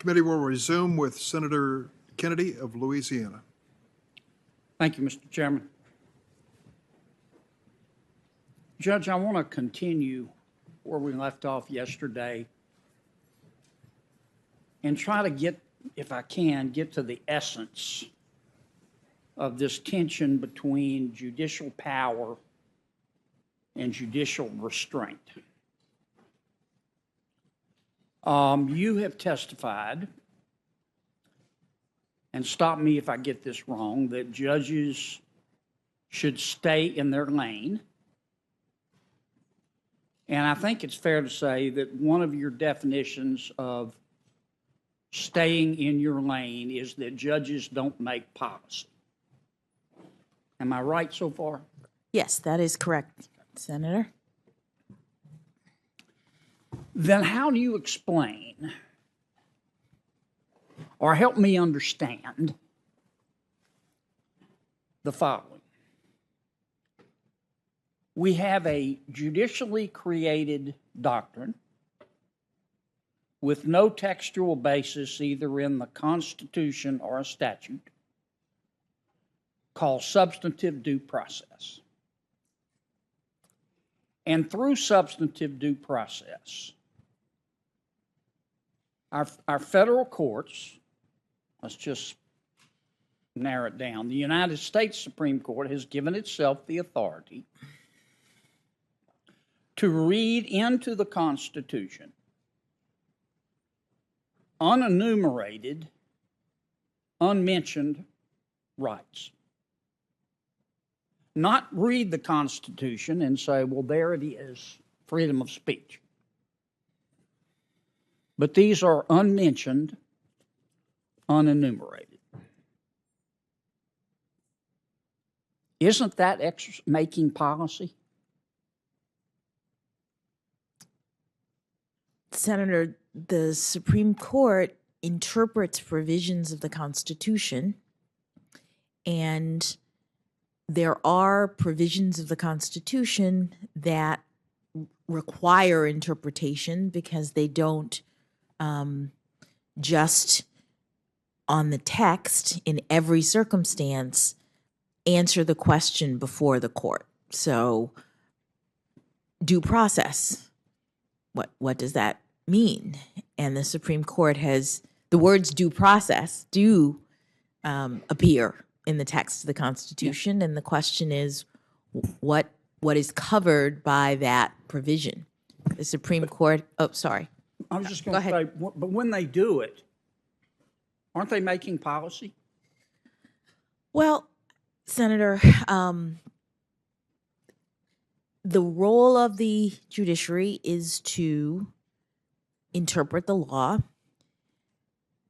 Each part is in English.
Committee will resume with Senator Kennedy of Louisiana. Thank you, Mr. Chairman. Judge, I want to continue where we left off yesterday and try to get, if I can, get to the essence of this tension between judicial power and judicial restraint. You have testified, and stop me if I get this wrong, that judges should stay in their lane. And I think it's fair to say that one of your definitions of staying in your lane is that judges don't make policy. Am I right so far? Yes, that is correct, Senator. Then how do you explain or help me understand the following? We have a judicially created doctrine with no textual basis either in the Constitution or a statute called substantive due process. And through substantive due process, our federal courts, let's just narrow it down, the United States Supreme Court has given itself the authority to read into the Constitution unenumerated, unmentioned rights. Not read the Constitution and say, well, there it is, freedom of speech. But these are unmentioned, unenumerated. Isn't that making policy? Senator, the Supreme Court interprets provisions of the Constitution, and there are provisions of the Constitution that require interpretation because they don't just on the text in every circumstance answer the question before the court. So due process, what does that mean? And the Supreme Court has, the words due process do appear in the text of the Constitution, and the question is what is covered by that provision? The Supreme Court, oh, sorry. I was just going to say, but when they do it, aren't they making policy? Well, Senator, the role of the judiciary is to interpret the law.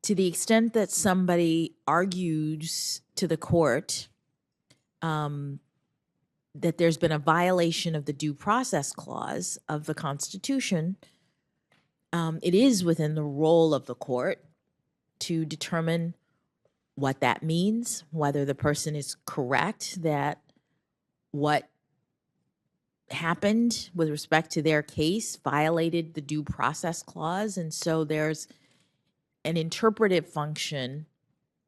To the extent that somebody argues to the court that there's been a violation of the due process clause of the Constitution, it is within the role of the court to determine what that means, whether the person is correct that what happened with respect to their case violated the due process clause. And so there's an interpretive function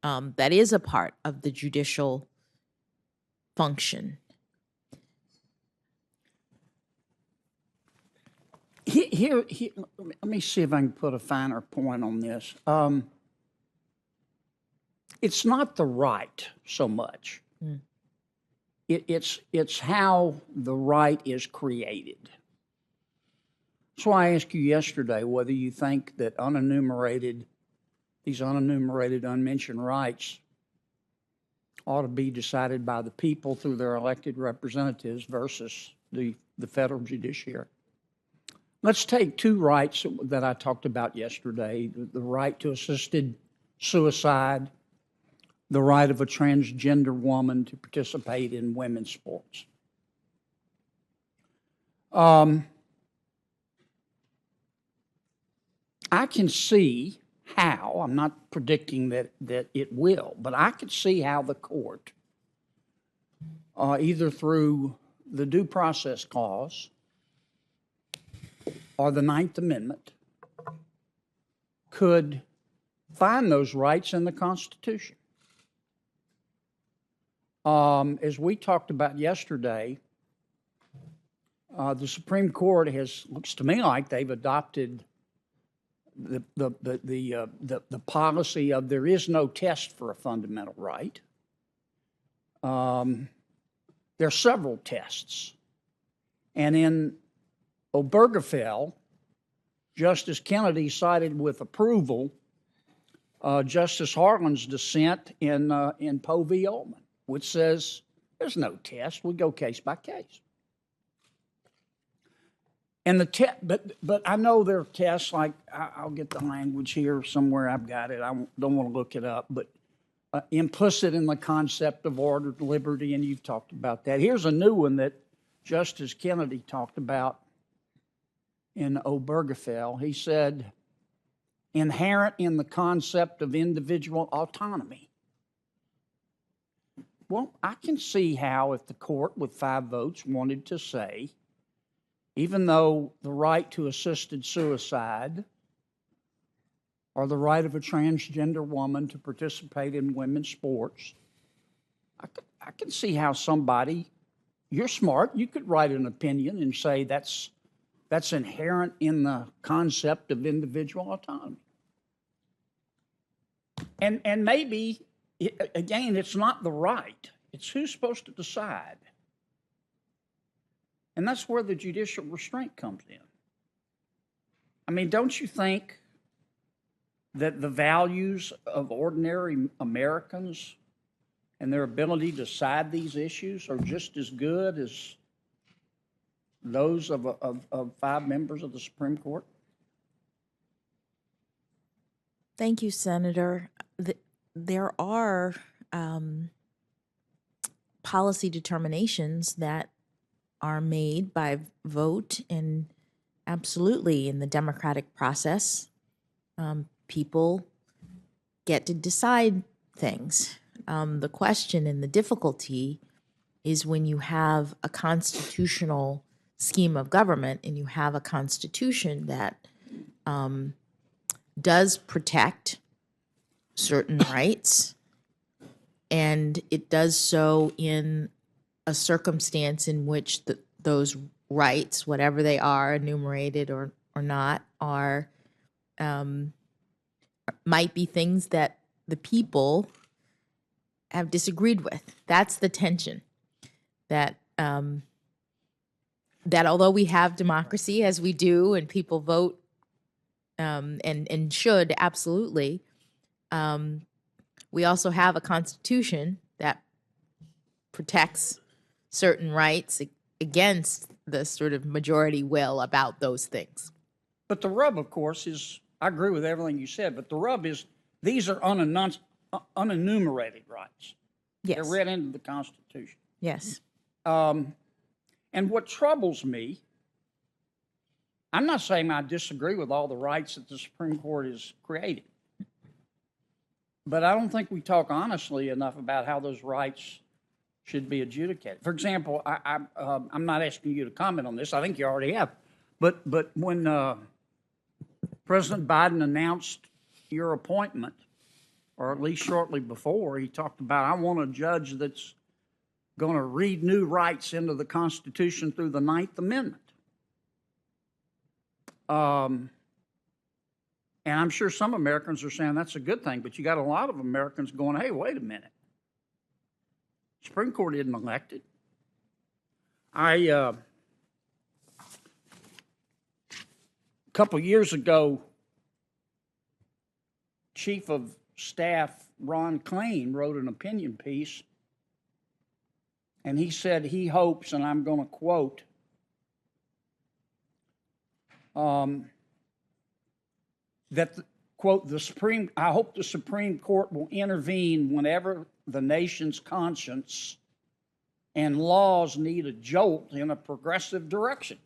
that is a part of the judicial function. Here, let me see if I can put a finer point on this. It's not the right so much. It's how the right is created. That's why I asked you yesterday whether you think that these unenumerated, unmentioned rights ought to be decided by the people through their elected representatives versus the federal judiciary. Let's take two rights that I talked about yesterday, the right to assisted suicide, the right of a transgender woman to participate in women's sports. I can see how, I'm not predicting that it will, but I could see how the court, either through the due process clause or the Ninth Amendment, could find those rights in the Constitution. As we talked about yesterday, the Supreme Court looks to me like they've adopted the policy of there is no test for a fundamental right. There are several tests. And in Obergefell, Justice Kennedy cited with approval Justice Harlan's dissent in Poe v. Ullman, which says there's no test. We go case by case. And but I know there are tests like I'll get the language here somewhere. I've got it. I don't want to look it up, but implicit in the concept of ordered liberty, and you've talked about that. Here's a new one that Justice Kennedy talked about in Obergefell. He said, inherent in the concept of individual autonomy. Well, I can see how if the court with 5 votes wanted to say, even though the right to assisted suicide or the right of a transgender woman to participate in women's sports, I can see how somebody, you're smart, you could write an opinion and say that's inherent in the concept of individual autonomy. And maybe, again, it's not the right, it's who's supposed to decide. And that's where the judicial restraint comes in. I mean, don't you think that the values of ordinary Americans and their ability to decide these issues are just as good as those of 5 members of the Supreme Court? Thank you, Senator. There are policy determinations that are made by vote, and absolutely in the democratic process, people get to decide things. The question and the difficulty is when you have a constitutional scheme of government and you have a constitution that does protect certain rights, and it does so in a circumstance in which those rights, whatever they are, enumerated or not, are might be things that the people have disagreed with. That's the tension. That that although we have democracy as we do, and people vote and should absolutely, we also have a constitution that protects certain rights against the sort of majority will about those things. But the rub, of course, is, I agree with everything you said, but the rub is these are unenumerated rights. Yes. They're read into the Constitution. Yes. And what troubles me, I'm not saying I disagree with all the rights that the Supreme Court has created, but I don't think we talk honestly enough about how those rights should be adjudicated. For example, I'm not asking you to comment on this. I think you already have. But when President Biden announced your appointment, or at least shortly before, he talked about, I want a judge that's going to read new rights into the Constitution through the 9th Amendment. And I'm sure some Americans are saying that's a good thing, but you got a lot of Americans going, hey, wait a minute. Supreme Court isn't elected. A couple years ago, Chief of Staff Ron Klain wrote an opinion piece, and he said he hopes, and I'm going to quote, that, quote, I hope the Supreme Court will intervene whenever the nation's conscience and laws need a jolt in a progressive direction.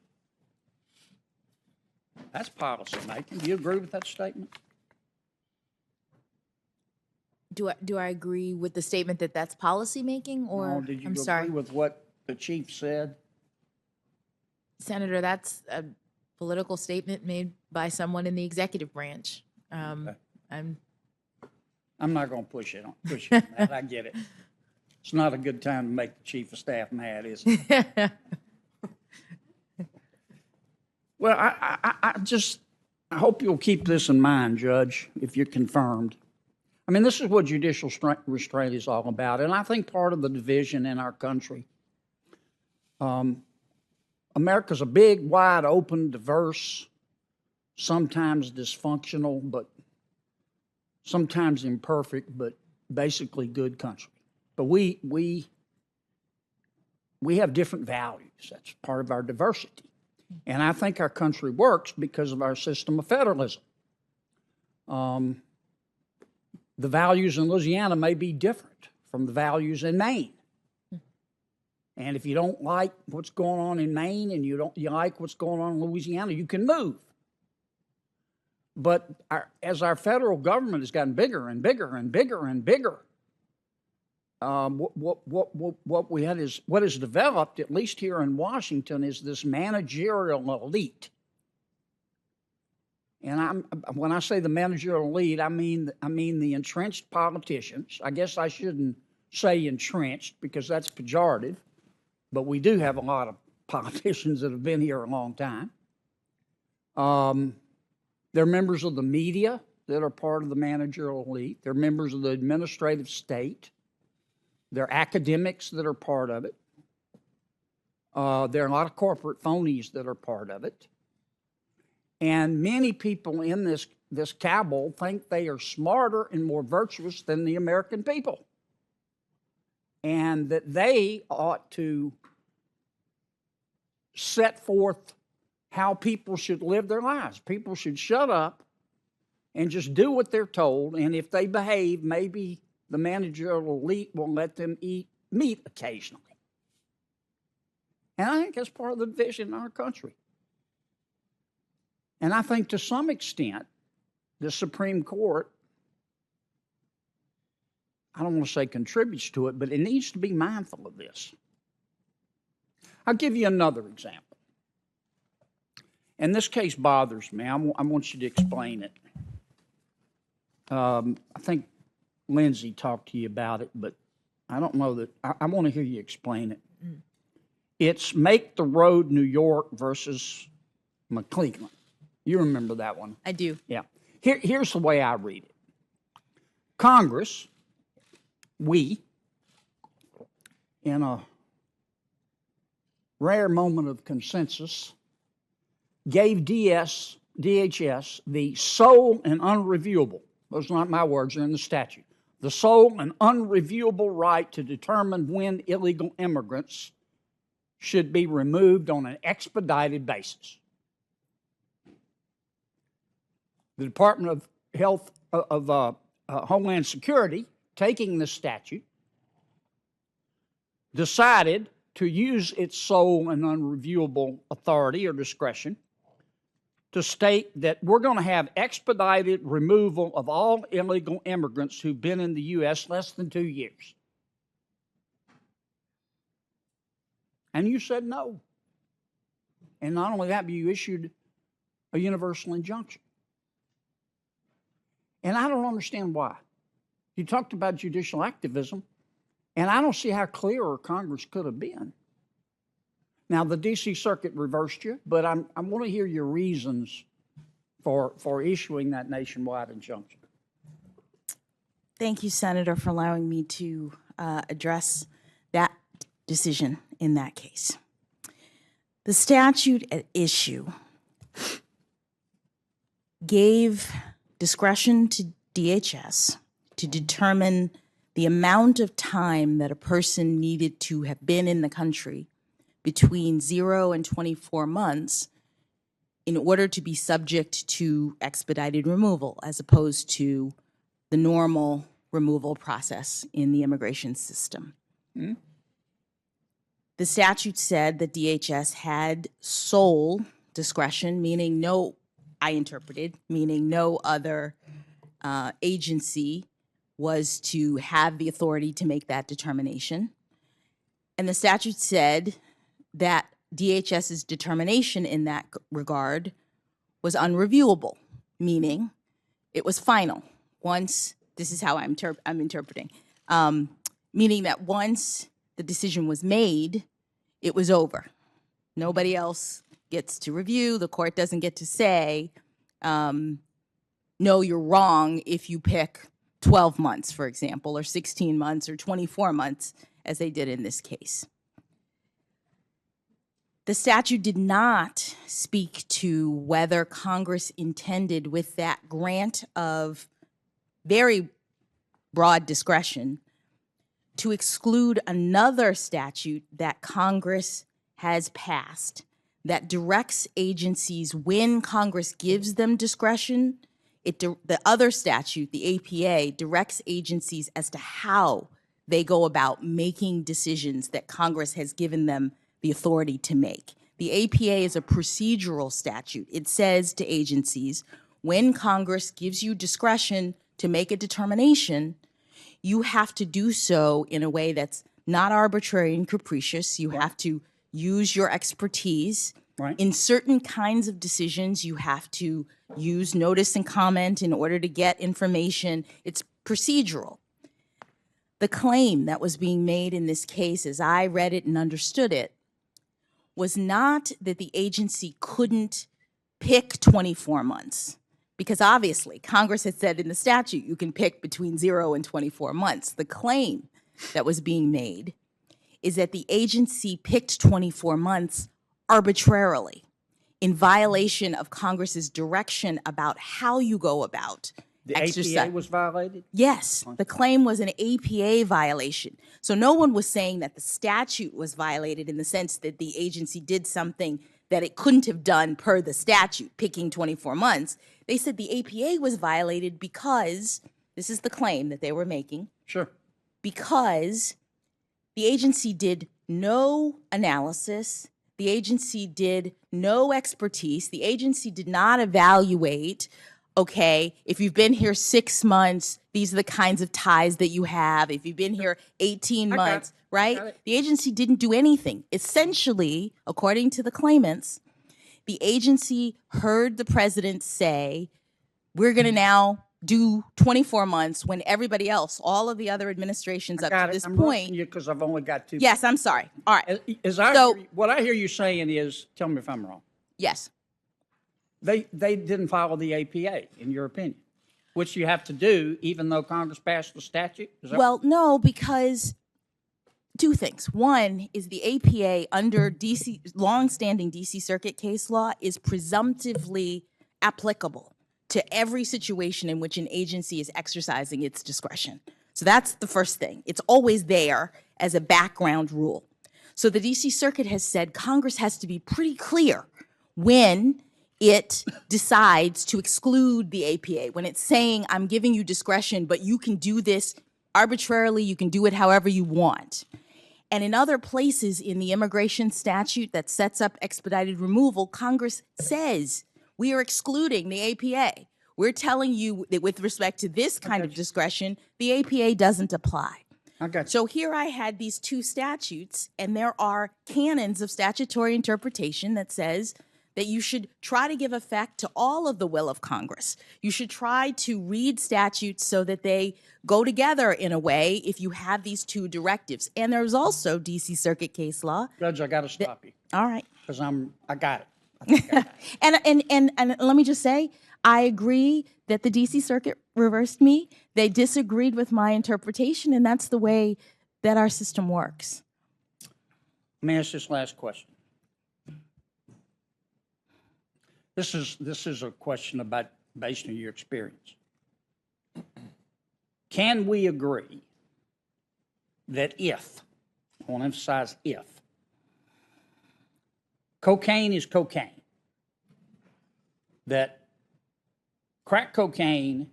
That's policy making. Do you agree with that statement? Do I agree with the statement that that's policy making, or No, did you I'm agree sorry, with what the chief said? Senator? That's a political statement made by someone in the executive branch. Okay. I'm not going to push it on that. I get it. It's not a good time to make the chief of staff mad, is it? Well, I hope you'll keep this in mind, Judge, if you're confirmed. I mean, this is what judicial restraint is all about, and I think part of the division in our country, America's a big, wide open, diverse, sometimes dysfunctional, but sometimes imperfect, but basically good country. But we have different values. That's part of our diversity. And I think our country works because of our system of federalism. The values in Louisiana may be different from the values in Maine. And if you don't like what's going on in Maine and you like what's going on in Louisiana, you can move. But as our federal government has gotten bigger and bigger and bigger and bigger, what is developed, at least here in Washington, is this managerial elite. And when I say the managerial elite, I mean the entrenched politicians. I guess I shouldn't say entrenched because that's pejorative, but we do have a lot of politicians that have been here a long time. They're members of the media that are part of the managerial elite. They're members of the administrative state. They're academics that are part of it. There are a lot of corporate phonies that are part of it. And many people in this cabal think they are smarter and more virtuous than the American people. And that they ought to set forth how people should live their lives. People should shut up and just do what they're told. And if they behave, maybe the managerial elite will let them eat meat occasionally. And I think that's part of the division in our country. And I think to some extent, the Supreme Court, I don't want to say contributes to it, but it needs to be mindful of this. I'll give you another example. And this case bothers me. I want you to explain it. I think Lindsay talked to you about it, but I don't know that. I want to hear you explain it. It's Make the Road New York versus McClellan. You remember that one? I do. Yeah. Here's the way I read it. Congress, we, in a rare moment of consensus, gave DHS the sole and unreviewable, those are not my words, they're in the statute, the sole and unreviewable right to determine when illegal immigrants should be removed on an expedited basis. The Department of Health of Homeland Security, taking this statute, decided to use its sole and unreviewable authority or discretion to state that we're going to have expedited removal of all illegal immigrants who've been in the U.S. less than 2 years. And you said no. And not only that, but you issued a universal injunction. And I don't understand why. You talked about judicial activism, and I don't see how clearer Congress could have been. Now, the D.C. Circuit reversed you, but I want to hear your reasons for issuing that nationwide injunction. Thank you, Senator, for allowing me to address that decision in that case. The statute at issue gave discretion to DHS to determine the amount of time that a person needed to have been in the country between 0 and 24 months in order to be subject to expedited removal, as opposed to the normal removal process in the immigration system. Mm-hmm. The statute said that DHS had sole discretion, meaning I interpreted, meaning no other agency was to have the authority to make that determination. And the statute said that DHS's determination in that regard was unreviewable, meaning it was final. Once This is how I'm interpreting. Meaning that once the decision was made, it was over. Nobody else gets to review. The court doesn't get to say, no, you're wrong if you pick 12 months, for example, or 16 months or 24 months, as they did in this case. The statute did not speak to whether Congress intended, with that grant of very broad discretion, to exclude another statute that Congress has passed that directs agencies, when Congress gives them discretion, the other statute, the APA, directs agencies as to how they go about making decisions that Congress has given them the authority to make. The APA is a procedural statute. It says to agencies, when Congress gives you discretion to make a determination, you have to do so in a way that's not arbitrary and capricious. You have to use your expertise. Right. In certain kinds of decisions, you have to use notice and comment in order to get information. It's procedural. The claim that was being made in this case, as I read it and understood it, was not that the agency couldn't pick 24 months, because obviously Congress had said in the statute you can pick between 0 and 24 months. The claim that was being made is that the agency picked 24 months arbitrarily in violation of Congress's direction about how you go about The exercise. APA was violated? Yes, the claim was an APA violation. So no one was saying that the statute was violated in the sense that the agency did something that it couldn't have done per the statute, picking 24 months. They said the APA was violated because, this is the claim that they were making, Sure. because the agency did no analysis, the agency did no expertise, the agency did not evaluate, okay, if you've been here 6 months, these are the kinds of ties that you have. If you've been here 18 months, right? The agency didn't do anything. Essentially, according to the claimants, the agency heard the president say, we're going to now do 24 months when everybody else, all of the other administrations up to this point. Because I've only got 2. Yes, I'm sorry. All right. What I hear you saying is, tell me if I'm wrong, Yes. they didn't follow the APA, in your opinion, which you have to do even though Congress passed the statute? Is that Well, no, because two things. One is the APA under DC, longstanding DC Circuit case law is presumptively applicable to every situation in which an agency is exercising its discretion. So that's the first thing. It's always there as a background rule. So the DC Circuit has said Congress has to be pretty clear when it decides to exclude the APA, when it's saying, I'm giving you discretion, but you can do this arbitrarily, you can do it however you want. And in other places in the immigration statute that sets up expedited removal, Congress says, we are excluding the APA. We're telling you that with respect to this kind of discretion, the APA doesn't apply. I got you. So here I had these two statutes, and there are canons of statutory interpretation that says that you should try to give effect to all of the will of Congress. You should try to read statutes so that they go together in a way if you have these two directives. And there's also DC Circuit case law. Judge, I got to stop you All right. because I got it. I think I got it. And let me just say, I agree that the DC Circuit reversed me. They disagreed with my interpretation, and that's the way that our system works. Let me ask this last question. This is a question about based on your experience. Can we agree that if, I want to emphasize if, cocaine is cocaine, that crack cocaine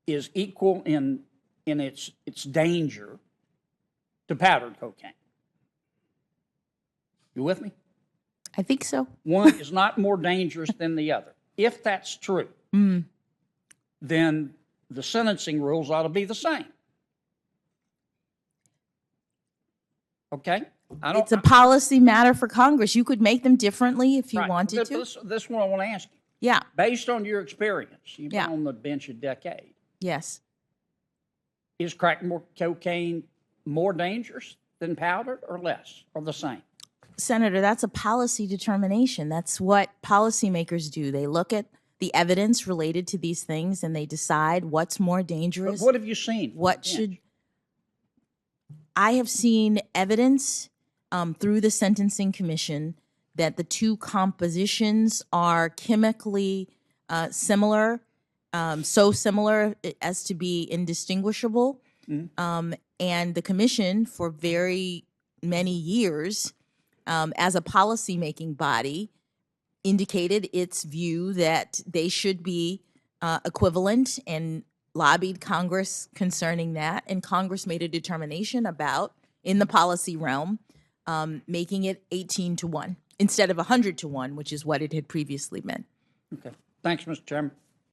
is equal in its danger to powdered cocaine? You with me? I think so. One is not more dangerous than the other. If that's true, then the sentencing rules ought to be the same. Okay? It's a policy matter for Congress. You could make them differently if you Right. wanted This to. is what I want to ask you. Yeah. Based on your experience, you've Yeah. been on the bench a decade. Yes. Is crack more cocaine more dangerous than powdered or less or the same? Senator, that's a policy determination. That's what policymakers do. They look at the evidence related to these things and they decide what's more But dangerous. what have you seen? What should I have seen evidence through the Sentencing Commission that the two compositions are chemically similar, so similar as to be indistinguishable. And the commission, for very many years, as a policymaking body, indicated its view that they should be equivalent and lobbied Congress concerning that. And Congress made a determination about, in the policy realm, making it 18-1 instead of 100-1, which is what it had previously been. Okay. Thanks, Mr. Chairman.